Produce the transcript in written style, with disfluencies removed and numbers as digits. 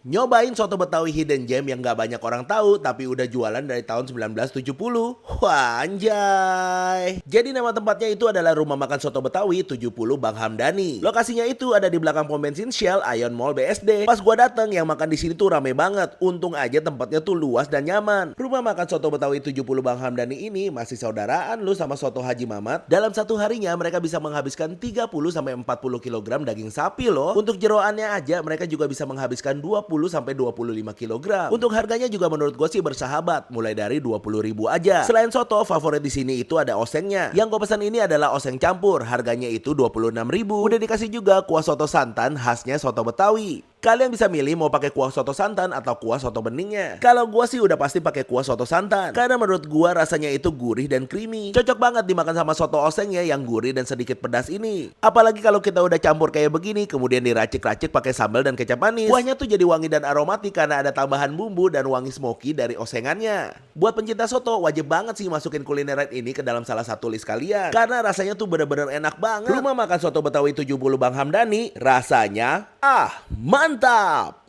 Nyobain soto Betawi hidden gem yang gak banyak orang tahu tapi udah jualan dari tahun 1970. Wah anjay. Jadi nama tempatnya itu adalah Rumah Makan Soto Betawi 70 Bang Hamdani. Lokasinya itu ada di belakang pom bensin Shell Ion Mall BSD. Pas gua dateng yang makan di sini tuh rame banget. Untung aja tempatnya tuh luas dan nyaman. Rumah Makan Soto Betawi 70 Bang Hamdani ini masih saudaraan lu sama Soto Haji Mamat. Dalam satu harinya mereka bisa menghabiskan 30-40 kg daging sapi loh. Untuk jeroannya aja mereka juga bisa menghabiskan 20-25 kg. Untuk harganya juga menurut gue sih bersahabat, mulai dari 20.000 aja. Selain soto, favorit di sini itu ada osengnya. Yang gue pesan ini adalah oseng campur, harganya itu 26.000. Udah dikasih juga kuah soto santan khasnya soto Betawi. Kalian bisa milih mau pakai kuah soto santan atau kuah soto beningnya. Kalau gua sih udah pasti pakai kuah soto santan, karena menurut gua rasanya itu gurih dan creamy. Cocok banget dimakan sama soto osengnya yang gurih dan sedikit pedas ini. Apalagi kalau kita udah campur kayak begini, kemudian diracik-racik pakai sambal dan kecap manis. Kuahnya tuh jadi wangi dan aromatik karena ada tambahan bumbu dan wangi smoky dari osengannya. Buat pencinta soto, wajib banget sih masukin kulineran ini ke dalam salah satu list kalian, karena rasanya tuh bener-bener enak banget. Rumah Makan Soto Betawi 70 Bang Hamdani, rasanya mantap!